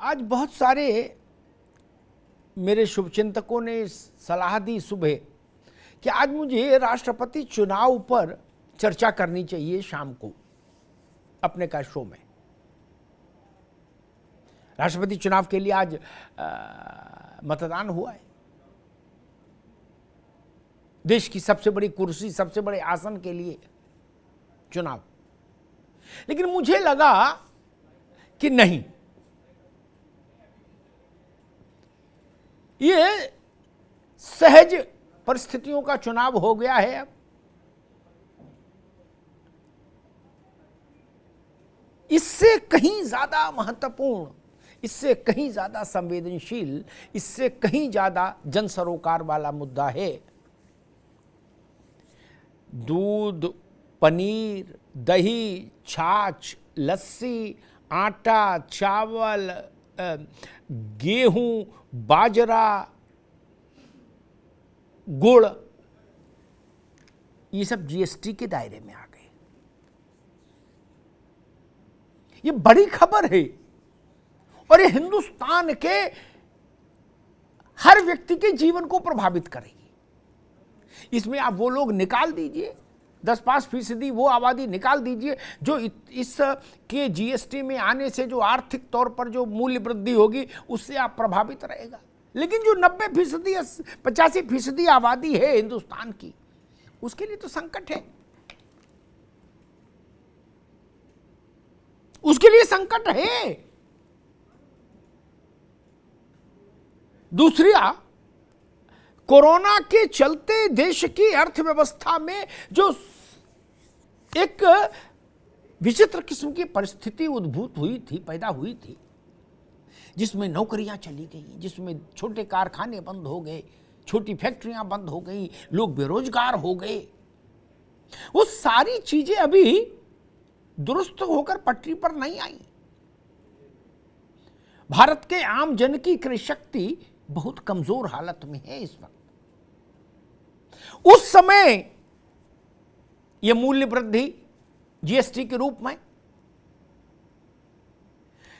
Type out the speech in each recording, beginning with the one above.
आज बहुत सारे मेरे शुभचिंतकों ने सलाह दी सुबह कि आज मुझे राष्ट्रपति चुनाव पर चर्चा करनी चाहिए शाम को अपने का शो में। राष्ट्रपति चुनाव के लिए आज मतदान हुआ है। देश की सबसे बड़ी कुर्सी, सबसे बड़े आसन के लिए चुनाव। लेकिन मुझे लगा कि नहीं, ये सहज परिस्थितियों का चुनाव हो गया है। अब इससे कहीं ज्यादा महत्वपूर्ण, इससे कहीं ज्यादा संवेदनशील, इससे कहीं ज्यादा जन सरोकार वाला मुद्दा है दूध, पनीर, दही, छाछ, लस्सी, आटा, चावल, गेहूं, बाजरा, गुड़, ये सब जीएसटी के दायरे में आ गए। ये बड़ी खबर है और ये हिंदुस्तान के हर व्यक्ति के जीवन को प्रभावित करेगी। इसमें आप वो लोग निकाल दीजिए, 10-5% वो आबादी निकाल दीजिए जो इस के जीएसटी में आने से जो आर्थिक तौर पर जो मूल्य वृद्धि होगी उससे आप प्रभावित रहेगा। लेकिन जो 90%, 85% आबादी है हिंदुस्तान की, उसके लिए तो संकट है, उसके लिए संकट है। दूसरा, कोरोना के चलते देश की अर्थव्यवस्था में जो एक विचित्र किस्म की परिस्थिति उद्भूत हुई थी, पैदा हुई थी, जिसमें नौकरियां चली गई, जिसमें छोटे कारखाने बंद हो गए, छोटी फैक्ट्रियां बंद हो गई, लोग बेरोजगार हो गए, वो सारी चीजें अभी दुरुस्त होकर पटरी पर नहीं आई। भारत के आम जन की क्रय शक्ति बहुत कमजोर हालत में है इस वक्त। उस समय यह मूल्य वृद्धि जीएसटी के रूप में,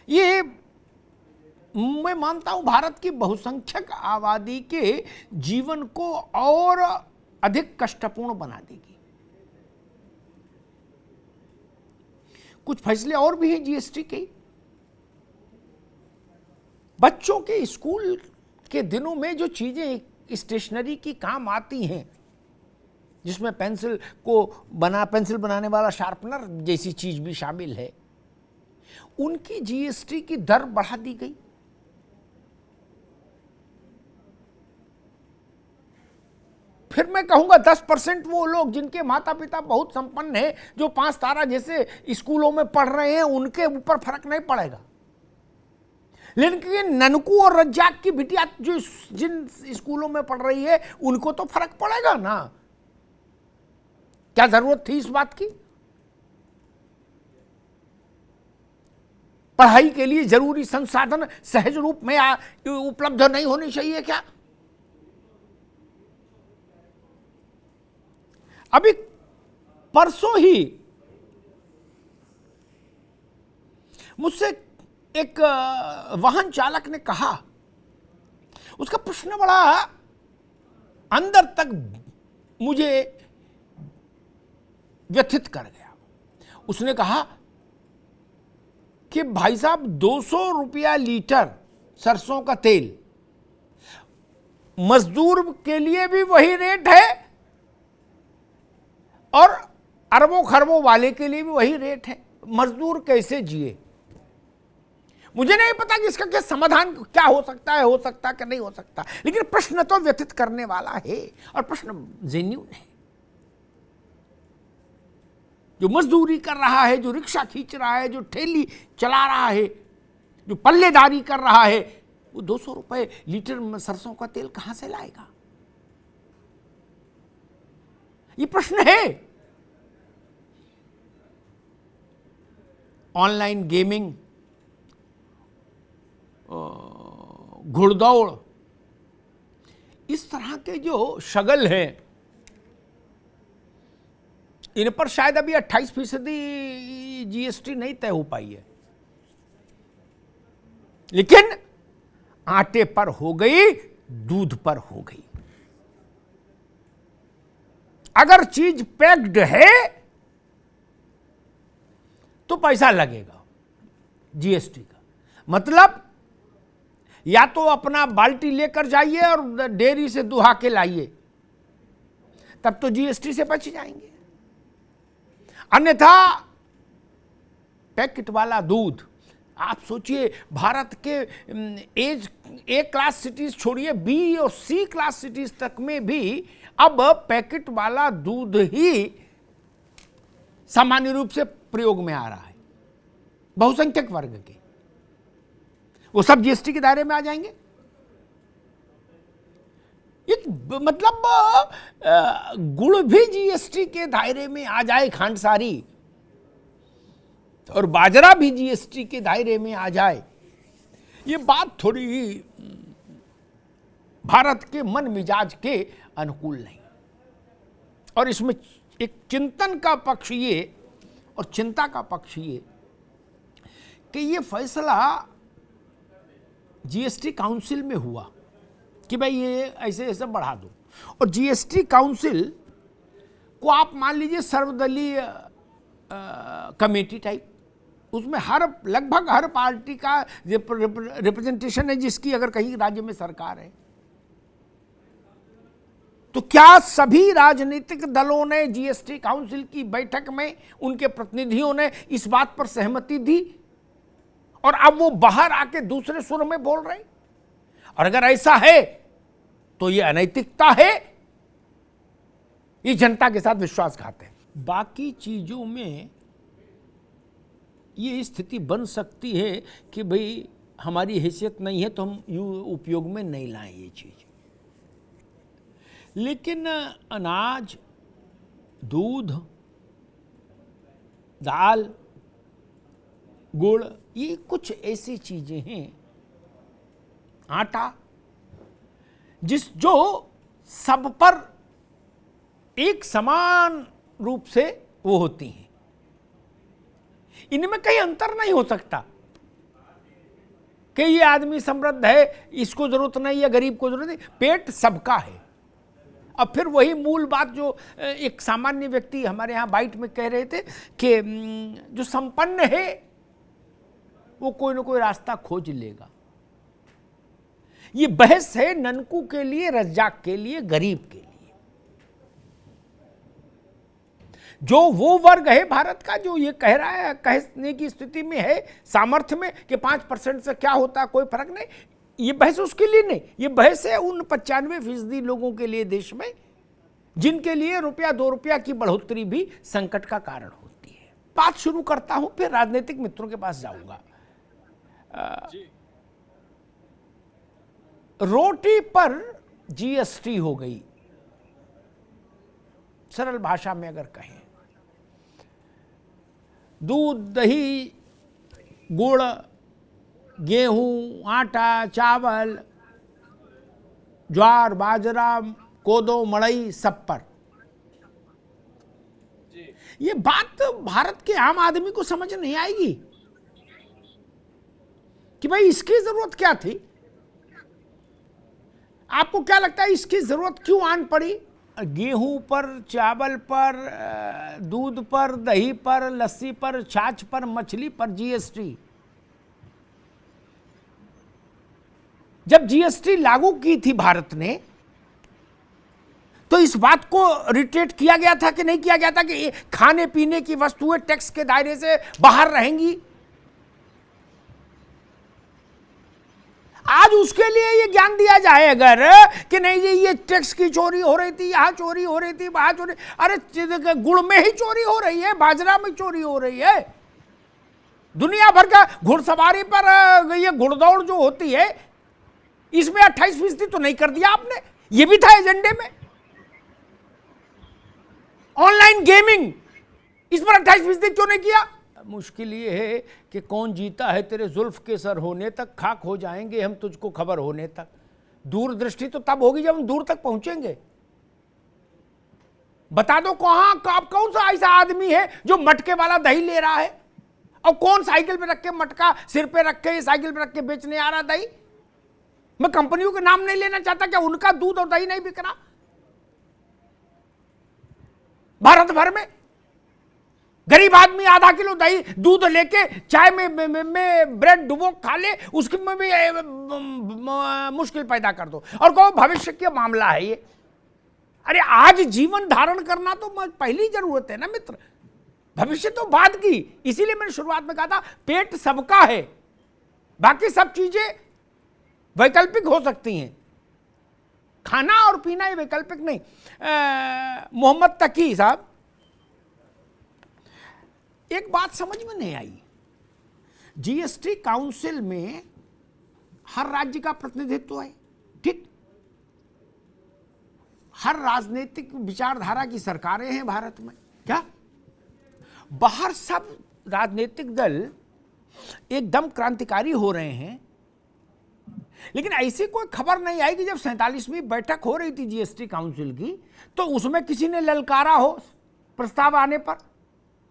ये मैं मानता हूं भारत की बहुसंख्यक आबादी के जीवन को और अधिक कष्टपूर्ण बना देगी। कुछ फैसले और भी हैं जीएसटी के। बच्चों के स्कूल के दिनों में जो चीजें स्टेशनरी की काम आती हैं, जिसमें पेंसिल बनाने वाला शार्पनर जैसी चीज भी शामिल है, उनकी जीएसटी की दर बढ़ा दी गई। फिर मैं कहूंगा 10% वो लोग जिनके माता पिता बहुत संपन्न हैं, जो 5 तारा जैसे स्कूलों में पढ़ रहे हैं, उनके ऊपर फर्क नहीं पड़ेगा। लेकिन ननकू और रज्जाक की बिटिया जो जिन स्कूलों में पढ़ रही है, उनको तो फर्क पड़ेगा ना। क्या जरूरत थी इस बात की? पढ़ाई के लिए जरूरी संसाधन सहज रूप में उपलब्ध नहीं होने चाहिए क्या? अभी परसों ही मुझसे एक वाहन चालक ने कहा, उसका प्रश्न बड़ा अंदर तक मुझे व्यथित कर गया। उसने कहा कि भाई साहब 200 रुपया लीटर सरसों का तेल, मजदूर के लिए भी वही रेट है और अरबों खरबों वाले के लिए भी वही रेट है। मजदूर कैसे जिए? मुझे नहीं पता कि इसका क्या समाधान क्या हो सकता है कि नहीं हो सकता, लेकिन प्रश्न तो व्यथित करने वाला है और प्रश्न जेन्युइन है। जो मजदूरी कर रहा है, जो रिक्शा खींच रहा है, जो ठेली चला रहा है, जो पल्लेदारी कर रहा है, वो 200 रुपए लीटर में सरसों का तेल कहां से लाएगा? ये प्रश्न है। ऑनलाइन गेमिंग, घुड़दौड़, इस तरह के जो शगल हैं, इन पर शायद अभी 28% जीएसटी नहीं तय हो पाई है। लेकिन आटे पर हो गई, दूध पर हो गई। अगर चीज पैक्ड है तो पैसा लगेगा जीएसटी का। मतलब या तो अपना बाल्टी लेकर जाइए और डेयरी से दुहा के लाइए, तब तो जीएसटी से बच जाएंगे। अन्यथा पैकेट वाला दूध, आप सोचिए भारत के ए क्लास सिटीज छोड़िए, बी और सी क्लास सिटीज तक में भी अब पैकेट वाला दूध ही सामान्य रूप से प्रयोग में आ रहा है। बहुसंख्यक वर्ग के वो सब जीएसटी के दायरे में आ जाएंगे। एक मतलब गुड़ भी जीएसटी के दायरे में आ जाए, खांडसारी, और बाजरा भी जीएसटी के दायरे में आ जाए, ये बात थोड़ी भारत के मन मिजाज के अनुकूल नहीं। और इसमें एक चिंतन का पक्ष ये और चिंता का पक्ष ये कि ये फैसला जीएसटी काउंसिल में हुआ कि भाई ये ऐसे ऐसे बढ़ा दो, और जीएसटी काउंसिल को आप मान लीजिए सर्वदलीय कमेटी टाइप, उसमें लगभग हर पार्टी का रिप्रेजेंटेशन है, जिसकी अगर कहीं राज्य में सरकार है। तो क्या सभी राजनीतिक दलों ने जीएसटी काउंसिल की बैठक में उनके प्रतिनिधियों ने इस बात पर सहमति दी और अब वो बाहर आके दूसरे सुर में बोल रहे? और अगर ऐसा है तो ये अनैतिकता है, ये जनता के साथ विश्वासघात है। बाकी चीजों में ये स्थिति बन सकती है कि भाई हमारी हैसियत नहीं है तो हम उपयोग में नहीं लाएं ये चीज, लेकिन अनाज, दूध, दाल, गुड़, ये कुछ ऐसी चीजें हैं, आटा, जो सब पर एक समान रूप से वो होती हैं। इनमें कहीं अंतर नहीं हो सकता कि ये आदमी समृद्ध है, इसको जरूरत नहीं, या गरीब को जरूरत नहीं। पेट सबका है। अब फिर वही मूल बात जो एक सामान्य व्यक्ति हमारे यहाँ बाइट में कह रहे थे कि जो संपन्न है वो कोई ना कोई रास्ता खोज लेगा। ये बहस है ननकू के लिए, रज्जाक के लिए, गरीब के लिए। जो वो वर्ग है भारत का जो ये कह रहा है, कहने की स्थिति में है सामर्थ्य में कि 5% से क्या होता है, कोई फर्क नहीं, ये बहस उसके लिए नहीं। ये बहस है उन 95% लोगों के लिए देश में, जिनके लिए रुपया 2 रुपया की बढ़ोतरी भी संकट का कारण होती है। बात शुरू करता हूं, फिर राजनीतिक मित्रों के पास जाऊंगा। रोटी पर जीएसटी हो गई, सरल भाषा में अगर कहें। दूध, दही, गुड़, गेहूं, आटा, चावल, ज्वार, बाजरा, कोदो, मड़ई, सब पर। ये बात भारत के आम आदमी को समझ नहीं आएगी कि भाई इसकी जरूरत क्या थी। आपको क्या लगता है इसकी जरूरत क्यों आन पड़ी? गेहूं पर, चावल पर, दूध पर, दही पर, लस्सी पर, छाछ पर, मछली पर जीएसटी। जब जीएसटी लागू की थी भारत ने, तो इस बात को रिटेट किया गया था कि नहीं किया गया था कि खाने पीने की वस्तुएं टैक्स के दायरे से बाहर रहेंगी? आज उसके लिए ये ज्ञान दिया जाए अगर कि नहीं जी ये टैक्स की चोरी हो रही थी, यहां चोरी हो रही थी, वहां चोरी, अरे गुड़ में ही चोरी हो रही है, बाजरा में चोरी हो रही है। दुनिया भर का घुड़सवारी पर ये घुड़दौड़ जो होती है, इसमें 28% तो नहीं कर दिया आपने? ये भी था एजेंडे में। ऑनलाइन गेमिंग, इस पर 28% क्यों नहीं किया? मुश्किल ये है कि कौन जीता है तेरे जुल्फ के सर होने तक, खाक हो जाएंगे हम तुझको खबर होने तक। दूरदृष्टि तो तब होगी जब हम दूर तक पहुंचेंगे। बता दो कहां कौन सा ऐसा आदमी है जो मटके वाला दही ले रहा है और कौन साइकिल पे रख के मटका सिर पे रख के साइकिल पे रख के बेचने आ रहा दही? मैं कंपनियों के नाम नहीं लेना चाहता, क्या उनका दूध और दही नहीं बिक रहा भारत भर में? गरीब आदमी आधा किलो दही दूध लेके चाय में ब्रेड डुबो खा ले, उसके में भी मुश्किल पैदा कर दो और कहो भविष्य का मामला है ये। अरे आज जीवन धारण करना तो पहली जरूरत है ना मित्र, भविष्य तो बाद की। इसीलिए मैंने शुरुआत में कहा था पेट सबका है, बाकी सब चीजें वैकल्पिक हो सकती हैं, खाना और पीना ये वैकल्पिक नहीं। मोहम्मद तकी साहब, एक बात समझ में नहीं आई, जीएसटी काउंसिल में हर राज्य का प्रतिनिधित्व है, ठीक, हर राजनीतिक विचारधारा की सरकारें हैं भारत में, क्या बाहर सब राजनीतिक दल एकदम क्रांतिकारी हो रहे हैं, लेकिन ऐसी कोई खबर नहीं आई कि जब 47वीं बैठक हो रही थी जीएसटी काउंसिल की तो उसमें किसी ने ललकारा हो प्रस्ताव आने पर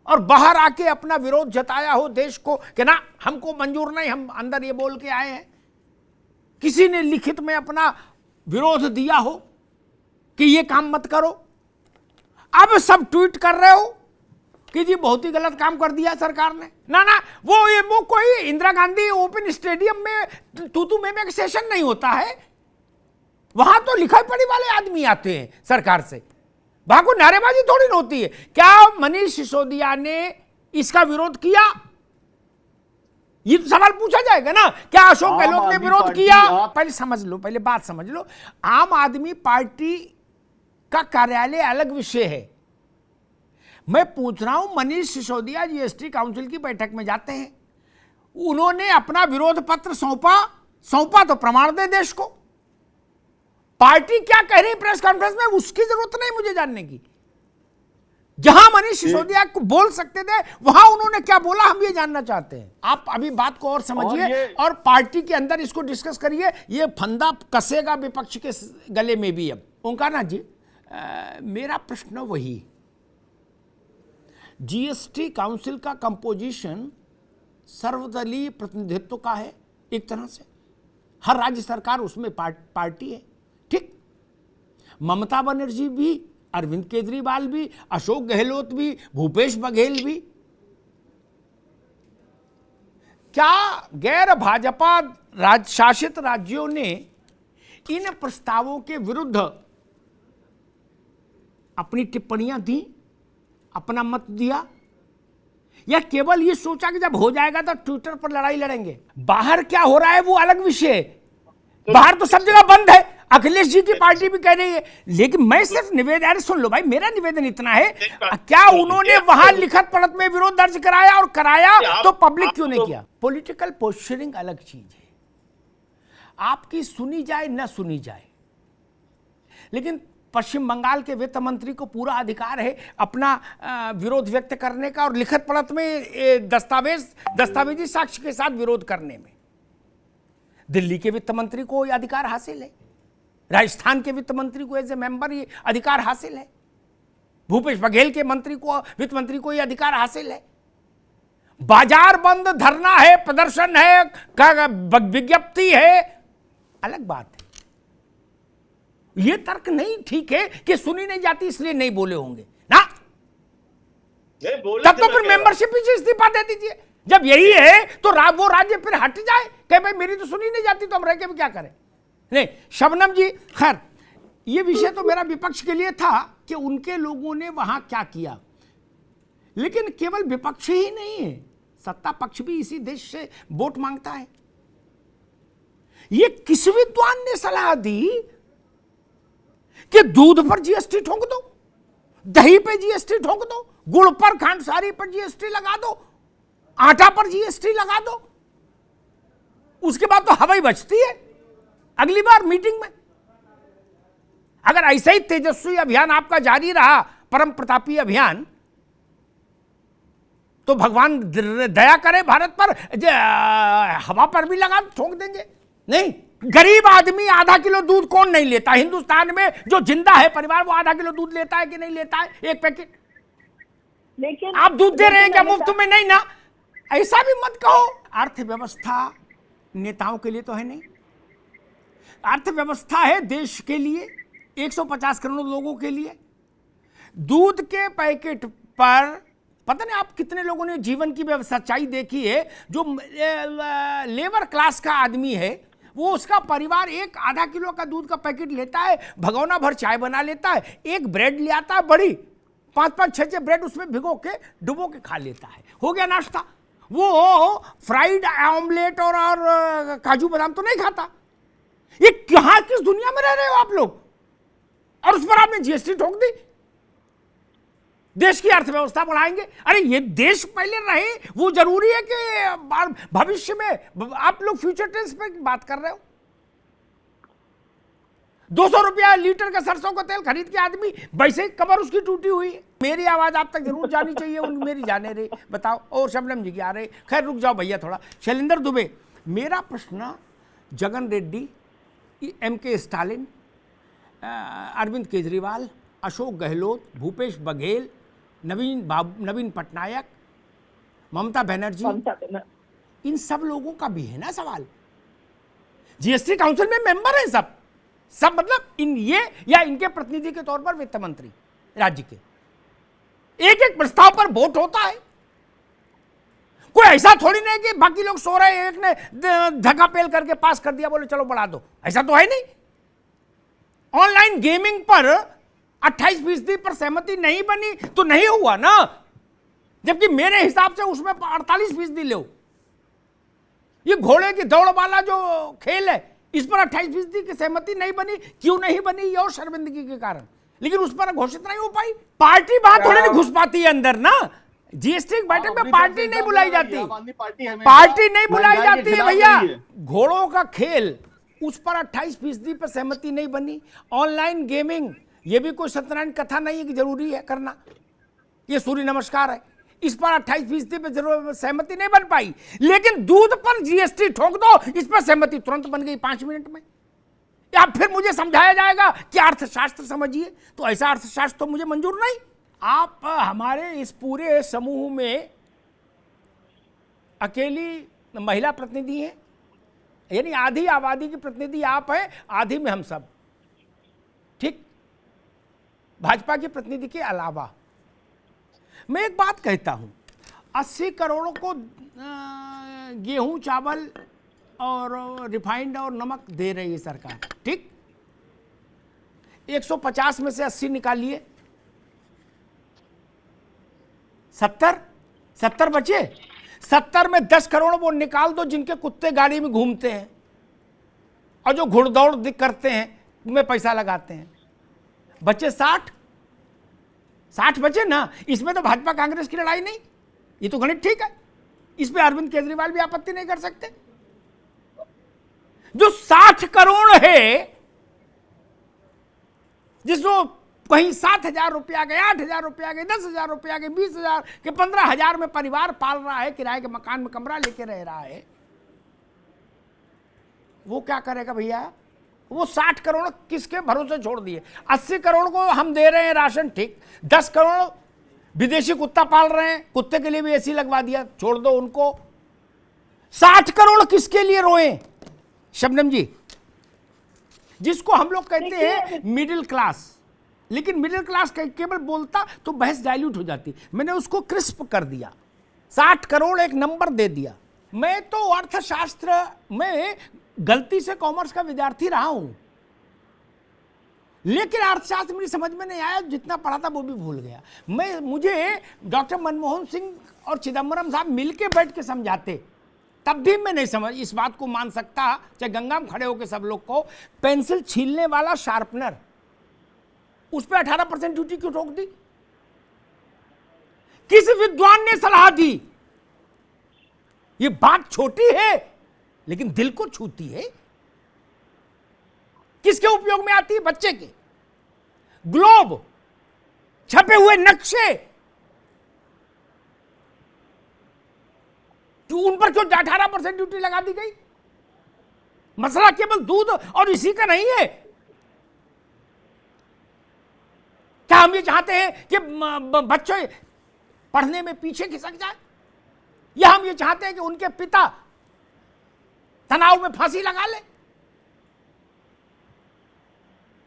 और बाहर आके अपना विरोध जताया हो देश को कि ना हमको मंजूर नहीं, हम अंदर ये बोल के आए हैं। किसी ने लिखित में अपना विरोध दिया हो कि ये काम मत करो। अब सब ट्वीट कर रहे हो कि जी बहुत ही गलत काम कर दिया सरकार ने। ना ना, वो कोई इंदिरा गांधी ओपन स्टेडियम में तूतू में एक सेशन नहीं होता है, वहां तो लिखाई पढ़ी वाले आदमी आते हैं सरकार से, वहां को नारेबाजी थोड़ी ना होती है। क्या मनीष सिसोदिया ने इसका विरोध किया? ये तो सवाल पूछा जाएगा ना। क्या अशोक गहलोत ने विरोध किया? पहले समझ लो, पहले बात समझ लो। आम आदमी पार्टी का कार्यालय अलग विषय है, मैं पूछ रहा हूं मनीष सिसोदिया जीएसटी काउंसिल की बैठक में जाते हैं, उन्होंने अपना विरोध पत्र सौंपा तो प्रमाण दे देश को। पार्टी क्या कह रही प्रेस कॉन्फ्रेंस में उसकी जरूरत नहीं मुझे जानने की। जहां मनीष सिसोदिया को बोल सकते थे वहां उन्होंने क्या बोला हम ये जानना चाहते हैं। आप अभी बात को और समझिए और पार्टी के अंदर इसको डिस्कस करिए, ये फंदा कसेगा विपक्ष के गले में भी। अब ओंकार जी, मेरा प्रश्न वही, जीएसटी काउंसिल का कंपोजिशन सर्वदलीय प्रतिनिधित्व का है, एक तरह से हर राज्य सरकार उसमें पार्टी है, ठीक। ममता बनर्जी भी, अरविंद केजरीवाल भी, अशोक गहलोत भी, भूपेश बघेल भी। क्या गैर भाजपा शासित राज्यों ने इन प्रस्तावों के विरुद्ध अपनी टिप्पणियां दी, अपना मत दिया, या केवल ये सोचा कि जब हो जाएगा तो ट्विटर पर लड़ाई लड़ेंगे? बाहर क्या हो रहा है वो अलग विषय है, बाहर तो सब जगह बंद है, अखिलेश जी की पार्टी भी कह रही है। लेकिन मैं सिर्फ निवेदन, सुन लो भाई, मेरा निवेदन इतना है, क्या उन्होंने वहां लिखत पढ़त में विरोध दर्ज कराया, और कराया तो पब्लिक क्यों नहीं किया? पॉलिटिकल पोस्चरिंग अलग चीज है, आपकी सुनी जाए न सुनी जाए, लेकिन पश्चिम बंगाल के वित्त मंत्री को पूरा अधिकार है अपना विरोध व्यक्त करने का और लिखत पढ़त में दस्तावेजी साक्ष्य के साथ विरोध करने में। दिल्ली के वित्त मंत्री को यह अधिकार हासिल है, राजस्थान के वित्त मंत्री को एज ए मेंबर ये अधिकार हासिल है, भूपेश बघेल के वित्त मंत्री को यह अधिकार हासिल है। बाजार बंद, धरना है, प्रदर्शन है, विज्ञप्ति है, अलग बात है। ये तर्क नहीं ठीक है कि सुनी नहीं जाती इसलिए नहीं बोले होंगे ना, तब तो फिर मेंबरशिप से इस्तीफा दे दीजिए। जब यही है तो वो राज्य फिर हट जाए कि भाई मेरी तो सुनी नहीं जाती तो हम रह के भी क्या करें। नहीं शबनम जी, खैर ये विषय तो मेरा विपक्ष के लिए था कि उनके लोगों ने वहां क्या किया, लेकिन केवल विपक्ष ही नहीं है, सत्ता पक्ष भी इसी देश से वोट मांगता है। ये किस विद्वान ने सलाह दी कि दूध पर जीएसटी ठोक दो, दही पे जीएसटी ठोक दो, गुड़ पर, खांडसारी पर जीएसटी लगा दो, आटा पर जीएसटी लगा दो, उसके बाद तो हवाई बचती है अगली बार मीटिंग में। अगर ऐसा ही तेजस्वी अभियान आपका जारी रहा, परम प्रतापी अभियान, तो भगवान दया करे भारत पर, हवा पर भी लगा ठोक देंगे। नहीं, गरीब आदमी आधा किलो दूध कौन नहीं लेता हिंदुस्तान में? जो जिंदा है परिवार वो आधा किलो दूध लेता है कि नहीं लेता है, एक पैकेट? लेकिन आप दूध दे रहे हैं क्या मुफ्त में? नहीं ना, ऐसा भी मत कहो। अर्थव्यवस्था नेताओं के लिए तो है नहीं, अर्थव्यवस्था है देश के लिए, 150 करोड़ लोगों के लिए। दूध के पैकेट पर पता नहीं आप कितने लोगों ने जीवन की सच्चाई देखी है। जो लेबर क्लास का आदमी है वो, उसका परिवार एक आधा किलो का दूध का पैकेट लेता है, भगोना भर चाय बना लेता है, एक ब्रेड ले आता है बड़ी, 5-5 6-6 ब्रेड उसमें भिगो के डुबो के खा लेता है, हो गया नाश्ता। वो फ्राइड ऑमलेट और काजू बादाम तो नहीं खाता। ये कहां किस दुनिया में रह रहे हो आप लोग? और उस पर आपने जीएसटी ठोक दी। देश की अर्थव्यवस्था बढ़ाएंगे। अरे ये देश पहले रहे, वो जरूरी है कि भविष्य में आप लोग फ्यूचर टेंस पे बात कर रहे हो। 200 रुपया लीटर का सरसों का तेल खरीद के आदमी वैसे ही कमर उसकी टूटी हुई है। मेरी आवाज आप तक जरूर जानी चाहिए, मेरी जाने रही। बताओ। और शबनम जी की आ रहे। खैर रुक जाओ भैया थोड़ा। शैलेंद्र दुबे, मेरा प्रश्न जगन रेड्डी, MK स्टालिन, अरविंद केजरीवाल, अशोक गहलोत, भूपेश बघेल, नवीन पटनायक, ममता बनर्जी, इन सब लोगों का भी है ना सवाल। जीएसटी काउंसिल में मेंबर है सब मतलब इन ये या इनके प्रतिनिधि के तौर पर वित्त मंत्री राज्य के। एक प्रस्ताव पर वोट होता है। कोई ऐसा थोड़ी नहीं कि बाकी लोग सो रहे हैं, एक ने धक्का पेल करके पास कर दिया, बोले चलो बढ़ा दो, ऐसा तो है नहीं। ऑनलाइन गेमिंग पर 28% पर सहमति नहीं बनी तो नहीं हुआ ना, जबकि मेरे हिसाब से उसमें 48% लो। ये घोड़े की दौड़ वाला जो खेल है, इस पर 28% की सहमति नहीं बनी। क्यों नहीं बनी? ये और शर्मिंदगी के कारण, लेकिन उस पर घोषित नहीं हो पाई। पार्टी बात थोड़ी नहीं घुस पाती है अंदर ना। जीएसटी की बैठक में पार्टी नहीं बुलाई जाती, पार्टी नहीं बुलाई जाती है भैया। घोड़ों का खेल, उस पर 28% पर सहमति नहीं बनी। ऑनलाइन गेमिंग, ये भी कोई सत्यनारायण कथा नहीं है कि जरूरी है करना, ये सूर्य नमस्कार है, इस पर 28% पर सहमति नहीं बन पाई। लेकिन दूध पर जीएसटी ठोक दो, इस पर सहमति तुरंत बन गई 5 मिनट में। या फिर मुझे समझाया जाएगा कि अर्थशास्त्र समझिए, तो ऐसा अर्थशास्त्र तो मुझे मंजूर नहीं। आप हमारे इस पूरे समूह में अकेली महिला प्रतिनिधि हैं, यानी आधी आबादी की प्रतिनिधि आप हैं, आधी में हम सब, ठीक। भाजपा के प्रतिनिधि के अलावा मैं एक बात कहता हूं, 80 करोड़ को गेहूं, चावल और रिफाइंड और नमक दे रही है सरकार, ठीक। 150 में से 80 निकालिए, 70 बचे। 70 में 10 करोड़ वो निकाल दो जिनके कुत्ते गाड़ी में घूमते हैं और जो घुड़दौड़ करते हैं, उनमें पैसा लगाते हैं। बचे 60 बचे ना। इसमें तो भाजपा कांग्रेस की लड़ाई नहीं, ये तो गणित ठीक है। इस पे अरविंद केजरीवाल भी आपत्ति नहीं कर सकते। जो 60 करोड़ है, जिसको कहीं 7,000 रुपया गए, 8,000 रुपया गए, 10,000 रुपया गए, 20,000 के 15,000 में परिवार पाल रहा है, किराए के मकान में कमरा लेके रह रहा है, वो क्या करेगा भैया? वो 60 करोड़ किसके भरोसे छोड़ दिए? 80 करोड़ को हम दे रहे हैं राशन, ठीक। 10 करोड़ विदेशी कुत्ता पाल रहे हैं, कुत्ते के लिए भी एसी लगवा दिया, छोड़ दो उनको। 60 करोड़ किसके लिए रोए शबनम जी? जिसको हम लोग कहते हैं मिडिल क्लास, लेकिन मिडिल क्लास केवल बोलता तो बहस डाइल्यूट हो जाती। मैंने उसको क्रिस्प कर दिया, 60 करोड़ एक नंबर दे दिया। मैं तो अर्थशास्त्र में गलती से कॉमर्स का विद्यार्थी रहा हूं, लेकिन अर्थशास्त्र मेरी समझ में नहीं आया, जितना पढ़ा था वो भी भूल गया। मुझे डॉक्टर मनमोहन सिंह और चिदम्बरम साहब मिलके बैठ के समझाते, तब भी मैं नहीं समझ इस बात को मान सकता, चाहे गंगा में खड़े होकर सब लोग को। पेंसिल छीलने वाला शार्पनर, उस पर 18% ड्यूटी क्यों ठोक दी? किस विद्वान ने सलाह दी? ये बात छोटी है लेकिन दिल को छूती है। किसके उपयोग में आती है? बच्चे के। ग्लोब, छपे हुए नक्शे, तो उन पर क्यों 18% ड्यूटी लगा दी गई? मसला केवल दूध और इसी का नहीं है। क्या हम ये चाहते हैं कि बच्चे पढ़ने में पीछे खिसक जाए? या हम ये चाहते हैं कि उनके पिता तनाव में फांसी लगा ले?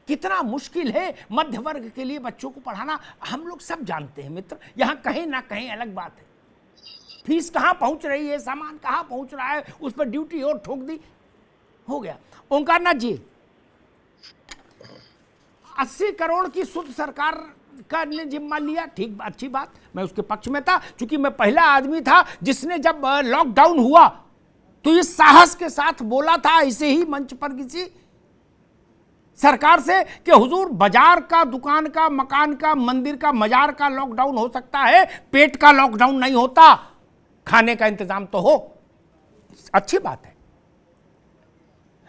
कितना मुश्किल है मध्य वर्ग के लिए बच्चों को पढ़ाना, हम लोग सब जानते हैं मित्र। यहां कहीं ना कहीं अलग बात है, फीस कहां पहुंच रही है, सामान कहां पहुंच रहा है, उस पर ड्यूटी और ठोक दी, हो गया। ओंकारनाथ जी, 80 करोड़ की शुद्ध सरकार का ने जिम्मा लिया, ठीक, अच्छी बात, मैं उसके पक्ष में था, क्योंकि मैं पहला आदमी था जिसने जब लॉकडाउन हुआ तो इस साहस के साथ बोला था ऐसे ही मंच पर किसी सरकार से कि हुजूर बाजार का, दुकान का, मकान का, मंदिर का, मजार का लॉकडाउन हो सकता है, पेट का लॉकडाउन नहीं होता, खाने का इंतजाम तो हो। अच्छी बात है।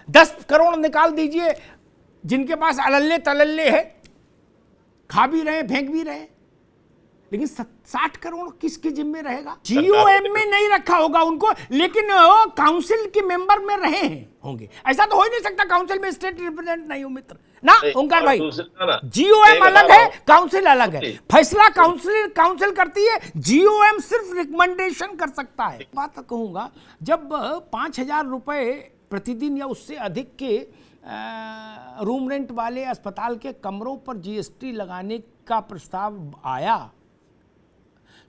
10 करोड़ निकाल दीजिए जिनके पास अलल्ले तलल्ले है, खा भी रहे फेंक भी रहे, लेकिन 60 करोड़ किसके जिम्मे रहेगा? जीओएम में नहीं रखा होगा उनको, लेकिन काउंसिल के मेंबर में रहे हैं होंगे। ऐसा तो हो ही नहीं सकता काउंसिल में स्टेट रिप्रेजेंटेटिव नहीं हो मित्र ना ओंकार भाई। जीओएम अलग है, काउंसिल अलग है, फैसला काउंसिल करती है, जीओएम सिर्फ रिकमेंडेशन कर सकता है। बात कहूंगा, जब 5,000 रुपए प्रतिदिन या उससे अधिक के रूम रेंट वाले अस्पताल के कमरों पर जीएसटी लगाने का प्रस्ताव आया,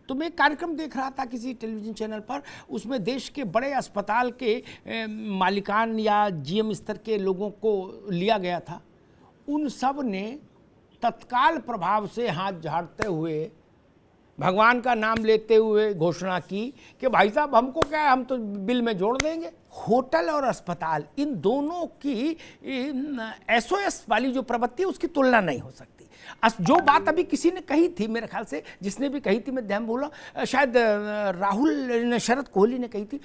तो मैं एक कार्यक्रम देख रहा था किसी टेलीविजन चैनल पर, उसमें देश के बड़े अस्पताल के मालिकान या जीएम स्तर के लोगों को लिया गया था। उन सब ने तत्काल प्रभाव से हाथ झाड़ते हुए, भगवान का नाम लेते हुए घोषणा की कि भाई साहब हमको क्या है, हम तो बिल में जोड़ देंगे। होटल और अस्पताल, इन दोनों की एसओएस वाली जो प्रवृत्ति है उसकी तुलना नहीं हो सकती। जो बात अभी किसी ने कही थी, मेरे ख्याल से जिसने भी कही थी, मैं ध्यान भूला, शायद राहुल शरद कोहली ने कही थी,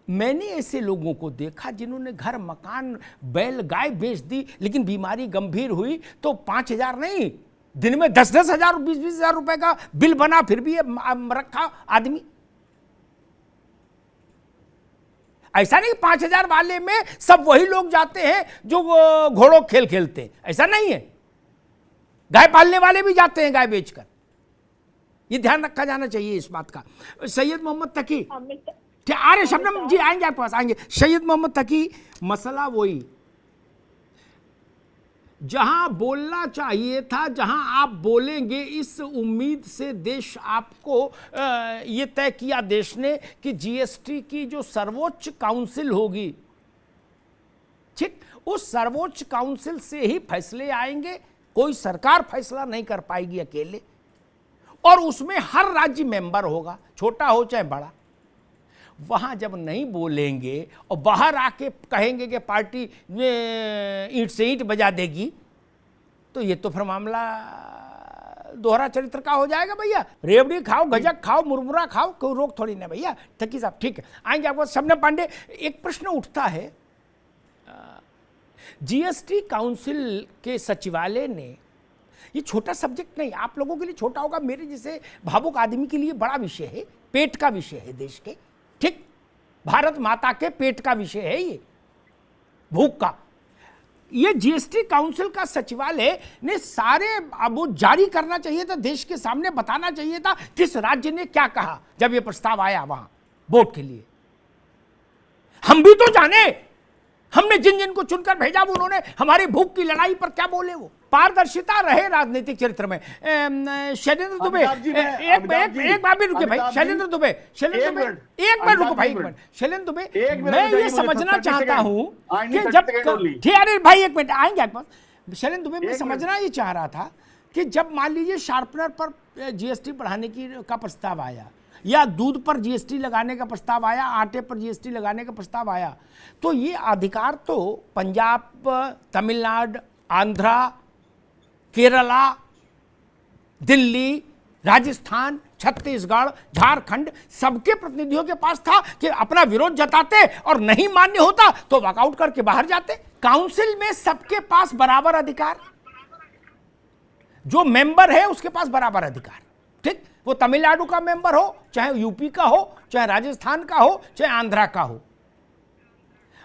मैंने ऐसे लोगों को देखा जिन्होंने घर, मकान, बैल, गाय बेच दी, लेकिन बीमारी गंभीर हुई तो 5,000 नहीं, दिन में 10-10 हजार, 20-20 हजार रुपए का बिल बना, फिर भी रखा आदमी। ऐसा नहीं 5,000 वाले में सब वही लोग जाते हैं जो घोड़ों खेल खेलते हैं, ऐसा नहीं है। गाय पालने वाले भी जाते हैं गाय बेचकर, ये ध्यान रखा जाना चाहिए इस बात का। सैयद मोहम्मद तकी, अरे शबनम जी आएंगे आपके पास, आएंगे। सैयद मोहम्मद तकी, मसला वही, जहां बोलना चाहिए था, जहां आप बोलेंगे, इस उम्मीद से देश आपको ये तय किया देश ने कि जीएसटी की जो सर्वोच्च काउंसिल होगी, ठीक, उस सर्वोच्च काउंसिल से ही फैसले आएंगे, कोई सरकार फैसला नहीं कर पाएगी अकेले, और उसमें हर राज्य मेंबर होगा, छोटा हो चाहे बड़ा। वहां जब नहीं बोलेंगे और बाहर आके कहेंगे कि पार्टी ईंट से ईंट बजा देगी, तो ये तो फिर मामला दोहरा चरित्र का हो जाएगा भैया। रेवड़ी खाओ, गजक खाओ, मुरमुरा खाओ, कोई रोक थोड़ी ना भैया। तकी साहब ठीक है, आएंगे आपको। शबनम पांडे, एक प्रश्न उठता है, जीएसटी काउंसिल के सचिवालय ने, ये छोटा सब्जेक्ट नहीं, आप लोगों के लिए छोटा होगा, मेरे जैसे भावुक आदमी के लिए बड़ा विषय है, पेट का विषय है देश के, ठीक, भारत माता के पेट का विषय है ये, भूख का। ये जीएसटी काउंसिल का सचिवालय ने सारे, अब वो जारी करना चाहिए था, देश के सामने बताना चाहिए था किस राज्य ने क्या कहा जब ये प्रस्ताव आया वहां वोट के लिए। हम भी तो जाने, हमने जिन जिन को चुनकर भेजा वो उन्होंने हमारी भूख की लड़ाई पर क्या बोले। वो पारदर्शिता रहे राजनीतिक चरित्र में। शैलेंद्र दुबे, एक बार भी रुके भाई, शैलेंद्र दुबे, एक मिनट रुको भाई, एक मिनट। शैलेंद्र दुबे, मैं ये समझना चाहता हूं कि जब, अरे भाई एक मिनट, आएंगे आपके पास। शैलेंद्र दुबे, मैं समझना ये चाह रहा था कि जब मान लीजिए शार्पनर पर जीएसटी बढ़ाने का प्रस्ताव आया, या दूध पर जीएसटी लगाने का प्रस्ताव आया, आटे पर जीएसटी लगाने का प्रस्ताव आया, तो ये अधिकार तो पंजाब, तमिलनाडु, आंध्रा, केरला, दिल्ली, राजस्थान, छत्तीसगढ़, झारखंड, सबके प्रतिनिधियों के पास था कि अपना विरोध जताते, और नहीं मान्य होता तो वॉकआउट करके बाहर जाते। काउंसिल में सबके पास बराबर अधिकार, जो मेंबर है उसके पास बराबर अधिकार, ठीक, वो तमिलनाडु का मेंबर हो, चाहे यूपी का हो, चाहे राजस्थान का हो, चाहे आंध्रा का हो,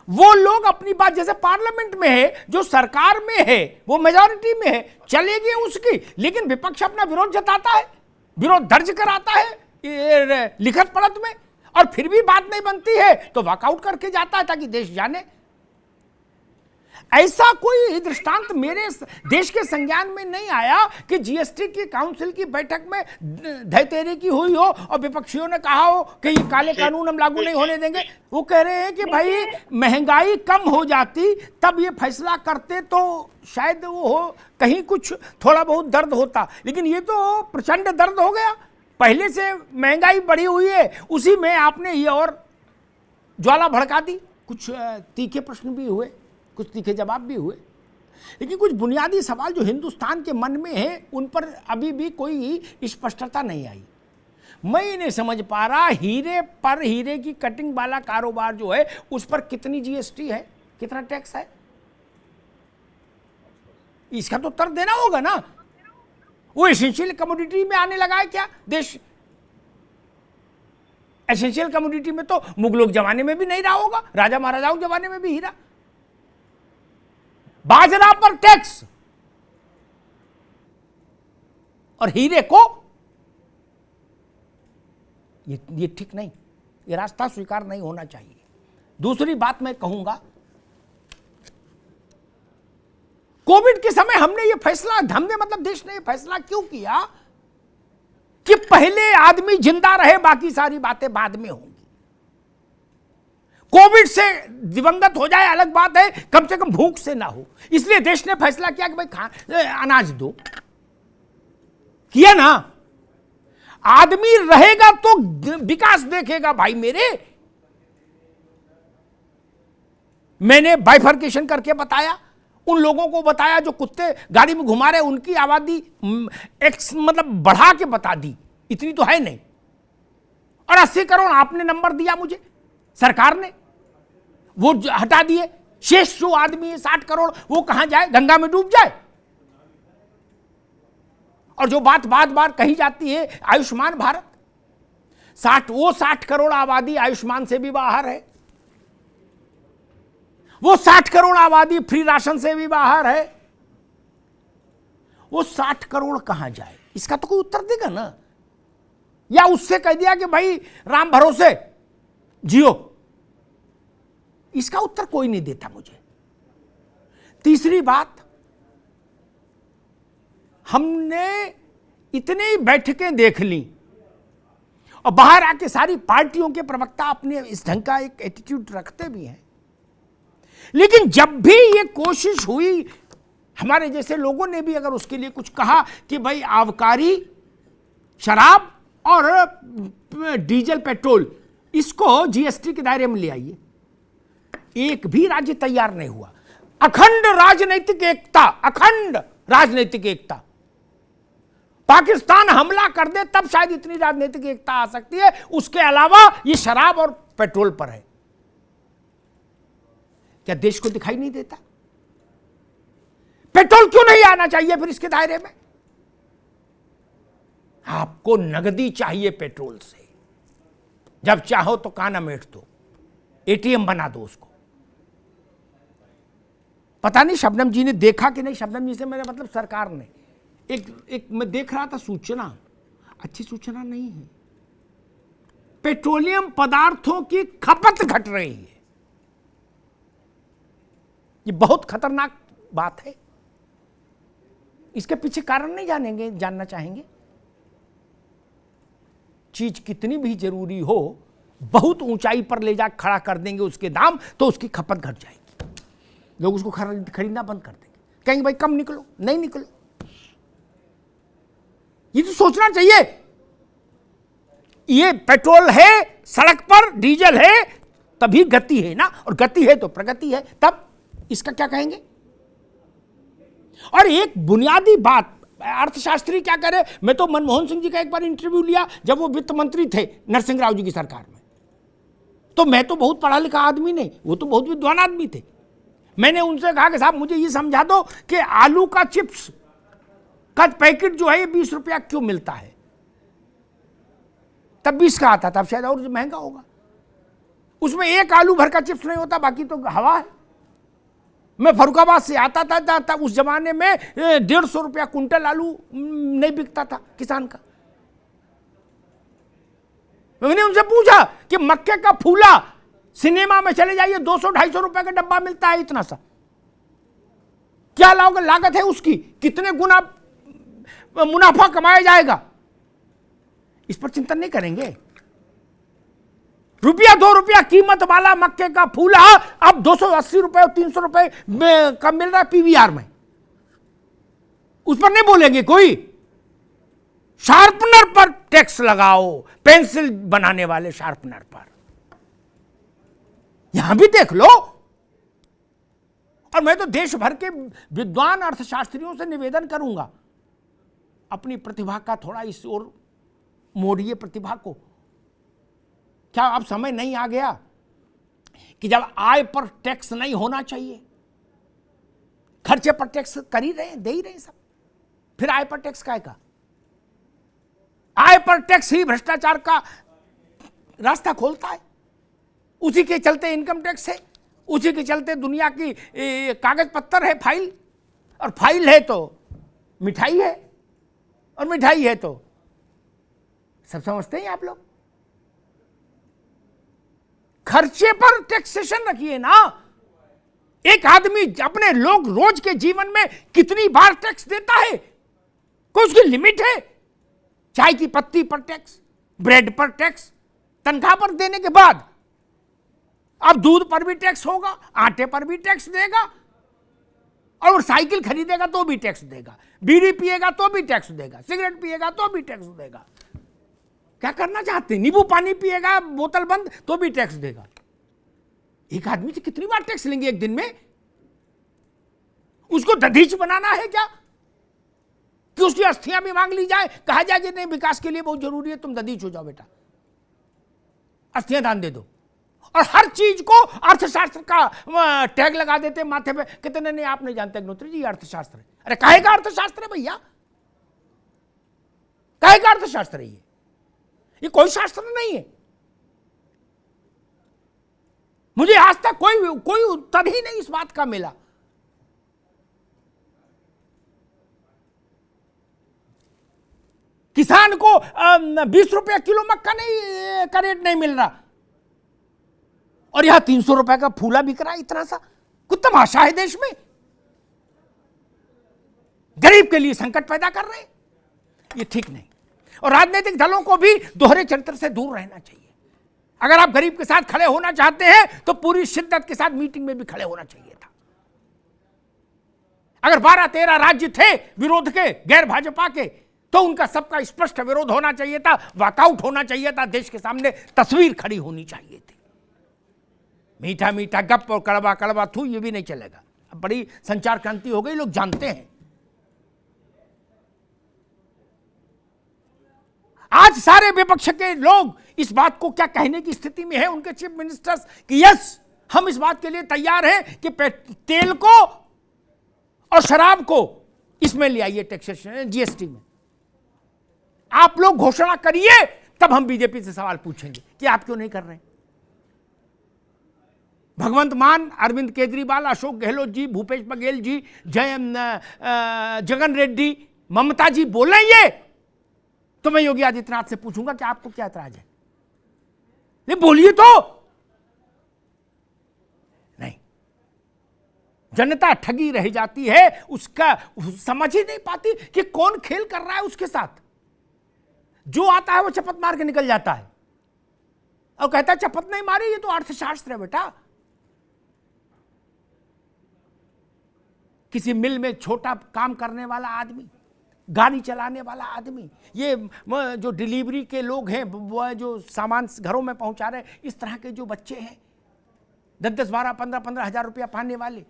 वो लोग अपनी बात, जैसे पार्लियामेंट में है, जो सरकार में है वो मेजॉरिटी में है, चलेगी उसकी, लेकिन विपक्ष अपना विरोध जताता है, विरोध दर्ज कराता है लिखत पढ़त में और फिर भी बात नहीं बनती है तो वॉकआउट करके जाता है ताकि देश जाने। ऐसा कोई दृष्टांत मेरे देश के संज्ञान में नहीं आया कि जीएसटी की काउंसिल की बैठक में धैर्य की हुई हो और विपक्षियों ने कहा हो कि ये काले कानून हम लागू नहीं होने देंगे। वो कह रहे हैं कि भाई महंगाई कम हो जाती तब ये फैसला करते तो शायद वो हो कहीं कुछ थोड़ा बहुत दर्द होता, लेकिन ये तो प्रचंड दर्द हो गया। पहले से महंगाई बढ़ी हुई है, उसी में आपने ये और ज्वाला भड़का दी। कुछ तीखे प्रश्न भी हुए, कुछ तीखे जवाब भी हुए, लेकिन कुछ बुनियादी सवाल जो हिंदुस्तान के मन में है उन पर अभी भी कोई स्पष्टता नहीं आई। मैं ये नहीं समझ पा रहा हीरे पर हीरे की कटिंग वाला कारोबार जो है उस पर कितनी जीएसटी है, कितना टैक्स है, इसका तो उत्तर देना होगा ना। वो एसेंशियल कमोडिटी में आने लगा है क्या देश? एसेंशियल कमोडिटी में तो मुगलों के जमाने में भी नहीं रहा होगा, राजा महाराजाओं के जमाने में भी हीरा। बाजरा पर टैक्स और हीरे को, ये ठीक नहीं, ये रास्ता स्वीकार नहीं होना चाहिए। दूसरी बात मैं कहूंगा, कोविड के समय हमने ये फैसला, हमने मतलब देश ने ये फैसला क्यों किया कि पहले आदमी जिंदा रहे, बाकी सारी बातें बाद में होंगी। कोविड से दिवंगत हो जाए अलग बात है, कम से कम भूख से ना हो, इसलिए देश ने फैसला किया कि भाई अनाज दो। किया ना, आदमी रहेगा तो विकास देखेगा भाई मेरे। मैंने बाइफर्केशन करके बताया, उन लोगों को बताया जो कुत्ते गाड़ी में घुमा रहे, उनकी आबादी मतलब बढ़ा के बता दी, इतनी तो है नहीं। और 80 करोड़ आपने नंबर दिया मुझे, सरकार ने वो हटा दिए। शेष जो आदमी है 60 करोड़, वो कहां जाए? गंगा में डूब जाए। और जो बात बार बार कही जाती है आयुष्मान भारत, 60 करोड़ आबादी आयुष्मान से भी बाहर है, वो 60 करोड़ आबादी फ्री राशन से भी बाहर है। वो 60 करोड़ कहां जाए, इसका तो कोई उत्तर देगा ना। या उससे कह दिया कि भाई राम भरोसे जियो, इसका उत्तर कोई नहीं देता मुझे। तीसरी बात, हमने इतनी बैठकें देख ली और बाहर आके सारी पार्टियों के प्रवक्ता अपने इस ढंग का एक एटीट्यूड रखते भी हैं, लेकिन जब भी ये कोशिश हुई, हमारे जैसे लोगों ने भी अगर उसके लिए कुछ कहा कि भाई आबकारी, शराब और डीजल पेट्रोल इसको जीएसटी के दायरे में ले आइए, एक भी राज्य तैयार नहीं हुआ। अखंड राजनीतिक एकता, अखंड राजनीतिक एकता। पाकिस्तान हमला कर दे तब शायद इतनी राजनीतिक एकता आ सकती है, उसके अलावा ये शराब और पेट्रोल पर है। क्या देश को दिखाई नहीं देता? पेट्रोल क्यों नहीं आना चाहिए फिर इसके दायरे में? आपको नगदी चाहिए पेट्रोल से, जब चाहो तो काना मेट दो, एटीएम बना दो उसको। पता नहीं शबनम जी ने देखा कि नहीं, शबनम जी से मेरा मतलब सरकार ने एक मैं देख रहा था सूचना, अच्छी सूचना नहीं है। पेट्रोलियम पदार्थों की खपत घट रही है, ये बहुत खतरनाक बात है। इसके पीछे कारण नहीं जानना चाहेंगे। चीज कितनी भी जरूरी हो, बहुत ऊंचाई पर ले जा खड़ा कर देंगे उसके दाम, तो उसकी खपत घट जाएगी, लोग उसको खरीदना बंद कर देंगे, कहेंगे भाई कम निकलो, नहीं निकलो। ये तो सोचना चाहिए। ये पेट्रोल है सड़क पर, डीजल है, तभी गति है ना, और गति है तो प्रगति है, तब इसका क्या कहेंगे? और एक बुनियादी बात, अर्थशास्त्री क्या करे, मैं तो मनमोहन सिंह जी का एक बार इंटरव्यू लिया जब वो वित्त मंत्री थे नरसिंह राव जी की सरकार में, तो मैं तो बहुत पढ़ा लिखा आदमी नहीं, वो तो बहुत विद्वान आदमी थे। मैंने उनसे कहा कि साहब मुझे ये समझा दो कि आलू का चिप्स का पैकेट जो है ये 20 रुपया क्यों मिलता है? तब 20 का आता था, अब शायद और महंगा होगा। उसमें एक आलू भर का चिप्स नहीं होता, बाकी तो हवा है। मैं फरुखाबाद से आता था, उस जमाने में 150 रुपया कुंटल आलू नहीं बिकता था किसान का। मैंने उनसे पूछा कि मक्के का फूला सिनेमा में चले जाइए 200-250 रुपए का डब्बा मिलता है, इतना सा, क्या लागत है उसकी, कितने गुना मुनाफा कमाया जाएगा, इस पर चिंतन नहीं करेंगे। ₹1-2 कीमत वाला मक्के का फूला अब 280 रुपए और 300 रुपए का मिल रहा है पीवीआर में, उस पर नहीं बोलेंगे कोई। शार्पनर पर टैक्स लगाओ, पेंसिल बनाने वाले शार्पनर पर, यहां भी देख लो। और मैं तो देश भर के विद्वान अर्थशास्त्रियों से निवेदन करूंगा, अपनी प्रतिभा का थोड़ा इस ओर मोड़िए प्रतिभा को। क्या अब समय नहीं आ गया कि जब आय पर टैक्स नहीं होना चाहिए, खर्चे पर टैक्स कर ही रहे हैं, दे ही रहे हैं सब, फिर आय पर टैक्स काहे का? आय पर टैक्स ही भ्रष्टाचार का रास्ता खोलता है, उसी के चलते इनकम टैक्स है, उसी के चलते दुनिया की कागज पत्तर है, फाइल, और फाइल है तो मिठाई है, और मिठाई है तो सब समझते हैं आप लोग। खर्चे पर टैक्सेशन रखिए ना। एक आदमी अपने लोग रोज के जीवन में कितनी बार टैक्स देता है, कोई उसकी लिमिट है? चाय की पत्ती पर टैक्स, ब्रेड पर टैक्स, तनख्वाह पर देने के बाद अब दूध पर भी टैक्स होगा, आटे पर भी टैक्स देगा, और साइकिल खरीदेगा तो भी टैक्स देगा, बीड़ी पिएगा तो भी टैक्स देगा, सिगरेट पिएगा तो भी टैक्स देगा। क्या करना चाहते हैं? नींबू पानी पिएगा बोतल बंद तो भी टैक्स देगा। एक आदमी से कितनी बार टैक्स लेंगे एक दिन में? उसको दधीच बनाना है क्या कि उसकी अस्थियां भी मांग ली जाए, कहा जाए कि नहीं विकास के लिए बहुत जरूरी है, तुम दधीच हो जाओ बेटा, अस्थियां दान दे दो। और हर चीज को अर्थशास्त्र का टैग लगा देते माथे पे, कहते नहीं आप नहीं जानते अग्निहोत्री जी, अर्थशास्त्र है। अरे काहे का अर्थशास्त्र है भैया? काहे का अर्थशास्त्र है? ये कोई शास्त्र नहीं है। मुझे आज तक कोई उत्तर ही नहीं इस बात का मिला। किसान को 20 रुपया किलो मक्का नहीं का रेट नहीं मिल रहा, और यहां 300 रुपए का फूला बिक रहा है, इतना सा। कुछ तमाशा है देश में। गरीब के लिए संकट पैदा कर रहे हैं, ये ठीक नहीं। और राजनीतिक दलों को भी दोहरे चरित्र से दूर रहना चाहिए। अगर आप गरीब के साथ खड़े होना चाहते हैं तो पूरी शिद्दत के साथ मीटिंग में भी खड़े होना चाहिए था। अगर 12-13 राज्य थे विरोध के, गैर भाजपा के, तो उनका सबका स्पष्ट विरोध होना चाहिए था, वॉकआउट होना चाहिए था, देश के सामने तस्वीर खड़ी होनी चाहिए थी। मीठा मीठा गप और कड़वा कड़वा थू, ये भी नहीं चलेगा। अब बड़ी संचार क्रांति हो गई, लोग जानते हैं। आज सारे विपक्ष के लोग इस बात को क्या कहने की स्थिति में है, उनके चीफ मिनिस्टर्स, कि यस हम इस बात के लिए तैयार हैं कि तेल को और शराब को इसमें ले आइए टैक्सेशन, जीएसटी में। आप लोग घोषणा करिए, तब हम बीजेपी से सवाल पूछेंगे कि आप क्यों नहीं कर रहे। भगवंत मान, अरविंद केजरीवाल, अशोक गहलोत जी, भूपेश बघेल जी, जगन रेड्डी, ममता जी बोलेंगे तो मैं योगी आदित्यनाथ से पूछूंगा कि आपको क्या ऐतराज है। नहीं बोलिए तो। नहीं, जनता ठगी रह जाती है, उसका समझ ही नहीं पाती कि कौन खेल कर रहा है उसके साथ। जो आता है वो चपत मार के निकल जाता है और कहता है चपत नहीं मारी, ये तो अर्थशास्त्र है बेटा। किसी मिल में छोटा काम करने वाला आदमी, गाड़ी चलाने वाला आदमी, ये जो डिलीवरी के लोग हैं, वो जो सामान घरों में पहुंचा रहे, इस तरह के जो बच्चे हैं 10-10, 12, 15 हजार रुपया पाने वाले,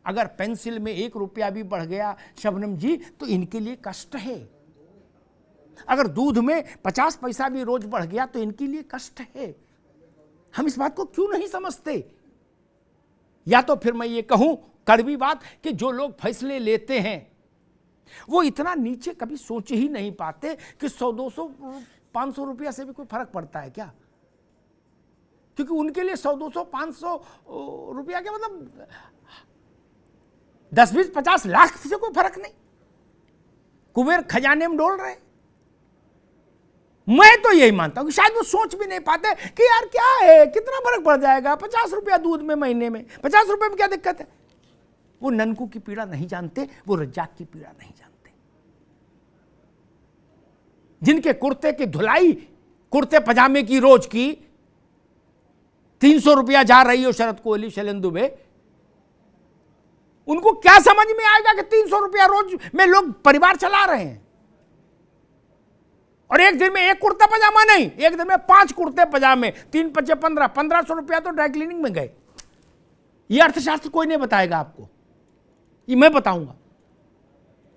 अगर पेंसिल में 1 रुपया भी बढ़ गया शबनम जी तो इनके लिए कष्ट है। अगर दूध में 50 पैसा भी रोज बढ़ गया तो इनके लिए कष्ट है। हम इस बात को क्यों नहीं समझते? या तो फिर मैं ये कहूं कड़वी बात कि जो लोग फैसले लेते हैं वो इतना नीचे कभी सोच ही नहीं पाते कि 100, 200, 500 रुपया से भी कोई फर्क पड़ता है क्या। क्योंकि उनके लिए 100, 200, 500 रुपया क्या मतलब 10, 20, 50 लाख से कोई फर्क नहीं। कुबेर खजाने में डोल रहे। मैं तो यही मानता हूं कि शायद वो सोच भी नहीं पाते कि यार क्या है, कितना फर्क पड़ जाएगा, 50 रुपया दूध में महीने में, 50 रुपये में क्या दिक्कत है। वो ननकू की पीड़ा नहीं जानते, वो रज्जाक की पीड़ा नहीं जानते, जिनके कुर्ते की धुलाई, कुर्ते पजामे की रोज की 300 रुपया जा रही हो शरद कोहली, शैलेंदु में, उनको क्या समझ में आएगा कि 300 रुपया रोज में लोग परिवार चला रहे हैं। और एक दिन में एक कुर्ता पजामा नहीं, एक दिन में 5 कुर्ते पजामे, 3 5 15, 1500 रुपया तो ड्राई क्लीनिंग में गए। ये अर्थशास्त्र कोई नहीं बताएगा आपको, ये मैं बताऊंगा।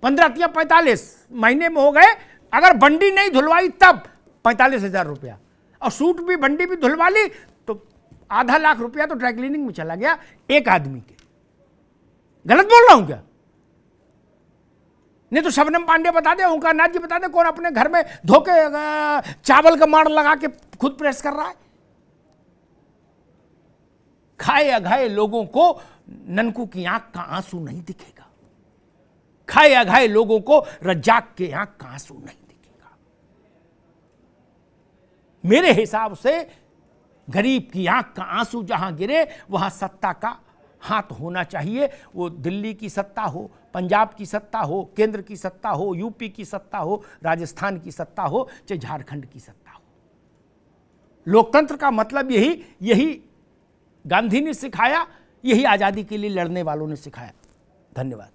15 या 45 महीने में हो गए, अगर बंडी नहीं धुलवाई तब 45,000 रुपया, और सूट भी बंडी भी धुलवा ली तो आधा लाख रुपया तो ड्राई क्लीनिंग में चला गया एक आदमी के। गलत बोल रहा हूं क्या? नहीं तो शबनम पांडे बता दे, ओंकार नाथ जी बता दे, कौन अपने घर में धोके चावल का माड़ लगा के खुद प्रेस कर रहा है। खाए अघाए लोगों को ननकू की आंख का आंसू नहीं दिखेगा, खाए अघाए लोगों को रज्जाक के आंख का आंसू नहीं दिखेगा। मेरे हिसाब से गरीब की आंख का आंसू जहां गिरे वहां सत्ता का हाथ होना चाहिए। वो दिल्ली की सत्ता हो, पंजाब की सत्ता हो, केंद्र की सत्ता हो, यूपी की सत्ता हो, राजस्थान की सत्ता हो, चाहे झारखंड की सत्ता हो। लोकतंत्र का मतलब यही गांधी ने सिखाया, यही आजादी के लिए लड़ने वालों ने सिखाया। धन्यवाद।